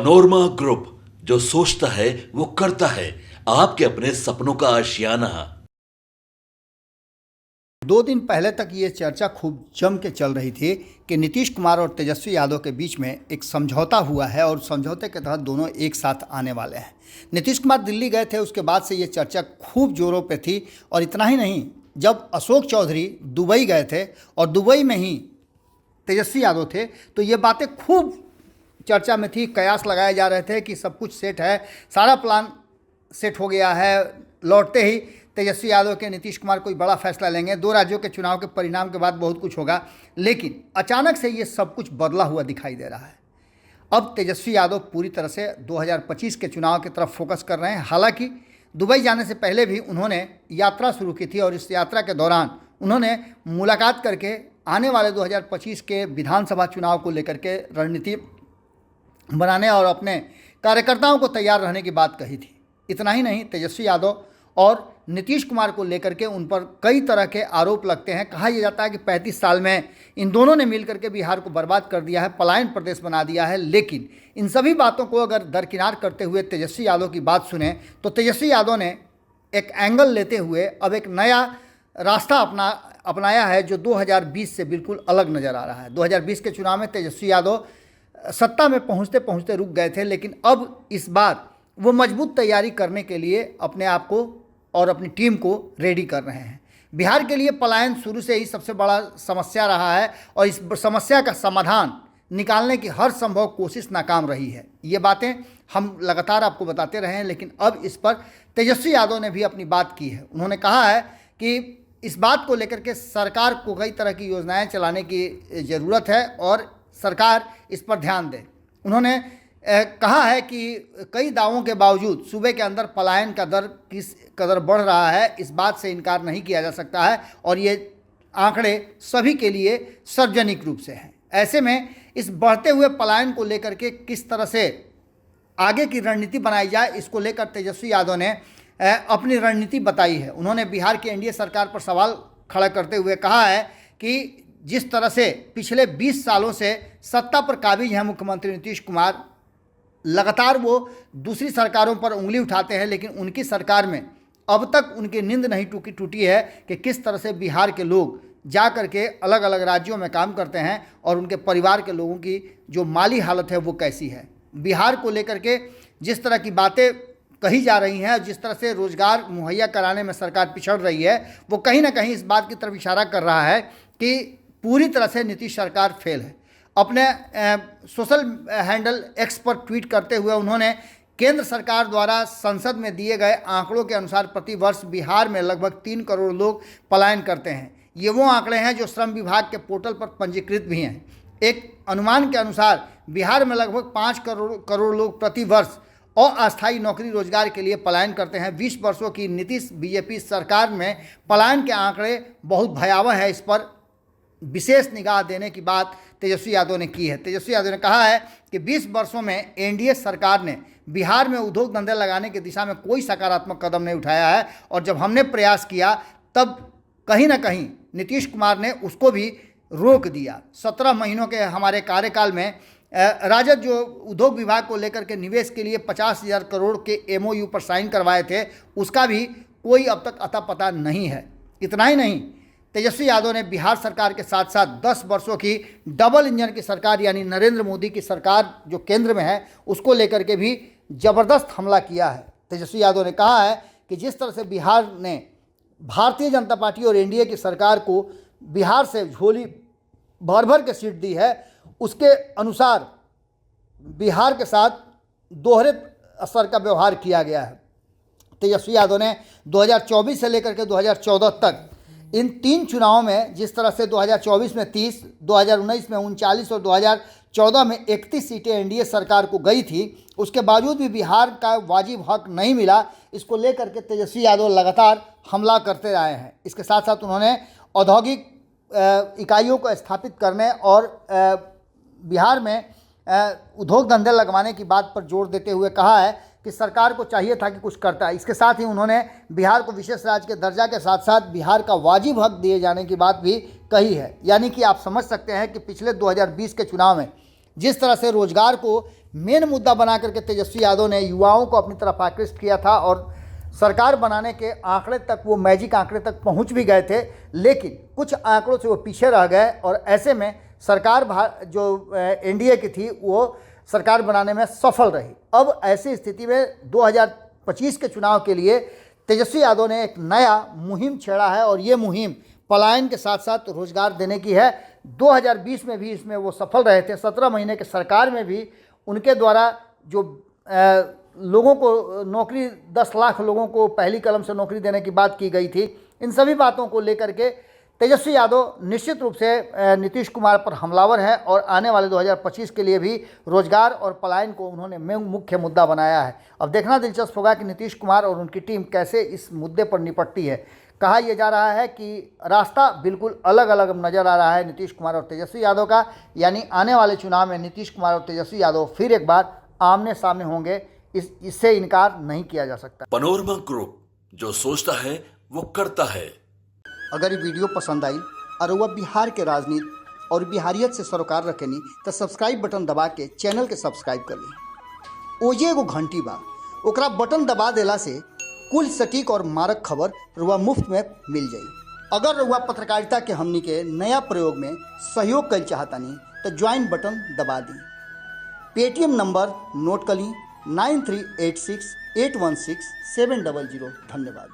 Panorama group, जो सोचता है वो करता है। आपके अपने सपनों का आशियाना। 2 दिन पहले तक ये चर्चा खूब जम के चल रही थी कि नीतीश कुमार और तेजस्वी यादव के बीच में एक समझौता हुआ है और समझौते के तहत दोनों एक साथ आने वाले हैं। नीतीश कुमार दिल्ली गए थे, उसके बाद से ये चर्चा खूब जोरों पे थी। और इतना ही नहीं, जब अशोक चौधरी दुबई गए थे और दुबई में ही तेजस्वी यादव थे, तो ये बातें खूब चर्चा में थी। कयास लगाए जा रहे थे कि सब कुछ सेट है, सारा प्लान सेट हो गया है, लौटते ही तेजस्वी यादव के नीतीश कुमार कोई बड़ा फैसला लेंगे, 2 राज्यों के चुनाव के परिणाम के बाद बहुत कुछ होगा। लेकिन अचानक से ये सब कुछ बदला हुआ दिखाई दे रहा है। अब तेजस्वी यादव पूरी तरह से 2025 के चुनाव की तरफ फोकस कर रहे हैं। हालांकि दुबई जाने से पहले भी उन्होंने यात्रा शुरू की थी और इस यात्रा के दौरान उन्होंने मुलाकात करके आने वाले 2025 के विधानसभा चुनाव को लेकर के रणनीति बनाने और अपने कार्यकर्ताओं को तैयार रहने की बात कही थी। इतना ही नहीं, तेजस्वी यादव और नीतीश कुमार को लेकर के उन पर कई तरह के आरोप लगते हैं। कहा यह जाता है कि 35 साल में इन दोनों ने मिलकर के बिहार को बर्बाद कर दिया है, पलायन प्रदेश बना दिया है। लेकिन इन सभी बातों को अगर दरकिनार करते हुए तेजस्वी यादव की बात सुने तो तेजस्वी यादव ने एक एंगल लेते हुए अब एक नया रास्ता अपनाया है, जो 2020 से बिल्कुल अलग नज़र आ रहा है। 2020 के चुनाव में तेजस्वी यादव सत्ता में पहुंचते पहुंचते रुक गए थे, लेकिन अब इस बार वो मजबूत तैयारी करने के लिए अपने आप को और अपनी टीम को रेडी कर रहे हैं। बिहार के लिए पलायन शुरू से ही सबसे बड़ा समस्या रहा है और इस समस्या का समाधान निकालने की हर संभव कोशिश नाकाम रही है। ये बातें हम लगातार आपको बताते रहे हैं, लेकिन अब इस पर तेजस्वी यादव ने भी अपनी बात की है। उन्होंने कहा है कि इस बात को लेकर के सरकार को कई तरह की योजनाएं चलाने की ज़रूरत है और सरकार इस पर ध्यान दे। उन्होंने कहा है कि कई दावों के बावजूद सूबे के अंदर पलायन का दर किस कदर बढ़ रहा है, इस बात से इनकार नहीं किया जा सकता है और ये आंकड़े सभी के लिए सार्वजनिक रूप से हैं। ऐसे में इस बढ़ते हुए पलायन को लेकर के किस तरह से आगे की रणनीति बनाई जाए, इसको लेकर तेजस्वी यादव ने अपनी रणनीति बताई है। उन्होंने बिहार की एनडीए सरकार पर सवाल खड़ा करते हुए कहा है कि जिस तरह से पिछले 20 सालों से सत्ता पर काबिज हैं मुख्यमंत्री नीतीश कुमार, लगातार वो दूसरी सरकारों पर उंगली उठाते हैं, लेकिन उनकी सरकार में अब तक उनकी नींद नहीं टूटी है कि किस तरह से बिहार के लोग जा कर के अलग अलग राज्यों में काम करते हैं और उनके परिवार के लोगों की जो माली हालत है वो कैसी है। बिहार को लेकर के जिस तरह की बातें कही जा रही हैं, जिस तरह से रोज़गार मुहैया कराने में सरकार पिछड़ रही है, वो कहीं ना कहीं इस बात की तरफ इशारा कर रहा है कि पूरी तरह से नीतीश सरकार फेल है। अपने सोशल हैंडल एक्स पर ट्वीट करते हुए उन्होंने केंद्र सरकार द्वारा संसद में दिए गए आंकड़ों के अनुसार प्रतिवर्ष बिहार में लगभग 3 करोड़ लोग पलायन करते हैं। ये वो आंकड़े हैं जो श्रम विभाग के पोर्टल पर पंजीकृत भी हैं। एक अनुमान के अनुसार बिहार में लगभग 5 करोड़ लोग प्रतिवर्ष और अस्थायी नौकरी रोजगार के लिए पलायन करते हैं। 20 वर्षों की नीतीश बीजेपी सरकार में पलायन के आंकड़े बहुत भयावह है। इस पर विशेष निगाह देने की बात तेजस्वी यादव ने की है। तेजस्वी यादव ने कहा है कि 20 वर्षों में एनडीए सरकार ने बिहार में उद्योग धंधे लगाने की दिशा में कोई सकारात्मक कदम नहीं उठाया है और जब हमने प्रयास किया तब कहीं ना कहीं नीतीश कुमार ने उसको भी रोक दिया। 17 महीनों के हमारे कार्यकाल में राजद जो उद्योग विभाग को लेकर के निवेश के लिए 50,000 करोड़ के एमओयू पर साइन करवाए थे, उसका भी कोई अब तक अता पता नहीं है। इतना ही नहीं, तेजस्वी यादव ने बिहार सरकार के साथ साथ 10 वर्षों की डबल इंजन की सरकार यानी नरेंद्र मोदी की सरकार जो केंद्र में है उसको लेकर के भी ज़बरदस्त हमला किया है। तेजस्वी यादव ने कहा है कि जिस तरह से बिहार ने भारतीय जनता पार्टी और एनडीए की सरकार को बिहार से झोली भर भर के सीट दी है, उसके अनुसार बिहार के साथ दोहरे असर का व्यवहार किया गया है। तेजस्वी यादव ने 2024 से लेकर के 2014 तक इन 3 चुनावों में जिस तरह से 2024 में 30, 2019 में 39 और 2014 में 31 सीटें एनडीए सरकार को गई थी, उसके बावजूद भी बिहार का वाजिब हक नहीं मिला। इसको लेकर के तेजस्वी यादव लगातार हमला करते रहे हैं। इसके साथ साथ उन्होंने औद्योगिक इकाइयों को स्थापित करने और बिहार में उद्योग धंधे लगवाने की बात पर जोर देते हुए कहा है कि सरकार को चाहिए था कि कुछ करता है। इसके साथ ही उन्होंने बिहार को विशेष राज्य के दर्जा के साथ साथ बिहार का वाजिब हक दिए जाने की बात भी कही है। यानी कि आप समझ सकते हैं कि पिछले 2020 के चुनाव में जिस तरह से रोजगार को मेन मुद्दा बना करके तेजस्वी यादव ने युवाओं को अपनी तरफ आकृष्ट किया था और सरकार बनाने के आंकड़े तक, वो मैजिक आंकड़े तक पहुंच भी गए थे, लेकिन कुछ आंकड़ों से वो पीछे रह गए और ऐसे में सरकार जो एनडीए की थी वो सरकार बनाने में सफल रही। अब ऐसी स्थिति में 2025 के चुनाव के लिए तेजस्वी यादव ने एक नया मुहिम छेड़ा है और ये मुहिम पलायन के साथ साथ रोजगार देने की है। 2020 में भी इसमें वो सफल रहे थे। 17 महीने के सरकार में भी उनके द्वारा जो लोगों को नौकरी, 10 लाख लोगों को पहली कलम से नौकरी देने की बात की गई थी, इन सभी बातों को लेकर के तेजस्वी यादव निश्चित रूप से नीतीश कुमार पर हमलावर है और आने वाले 2025 के लिए भी रोजगार और पलायन को उन्होंने मुख्य मुद्दा बनाया है। अब देखना दिलचस्प होगा कि नीतीश कुमार और उनकी टीम कैसे इस मुद्दे पर निपटती है। कहा यह जा रहा है कि रास्ता बिल्कुल अलग अलग नज़र आ रहा है नीतीश कुमार और तेजस्वी यादव का, यानी आने वाले चुनाव में नीतीश कुमार और तेजस्वी यादव फिर एक बार आमने सामने होंगे, इससे इनकार नहीं किया जा सकता। पनोरमा ग्रुप, जो सोचता है वो करता है। अगर ये वीडियो पसंद आई और वह बिहार के राजनीति और बिहारियत से सरोकार रखेनी तो सब्सक्राइब बटन दबा के चैनल के सब्सक्राइब कर ली। ओजे एगो घंटी बा, ओकरा बटन दबा देला से कुल सटीक और मारक खबर रुआ मुफ्त में मिल जाई। अगर रुआ पत्रकारिता के हमनी के नया प्रयोग में सहयोग कर चाहतानी तो ज्वाइन बटन दबा दी। पेटीएम नंबर नोट कर ली 9386816700। धन्यवाद।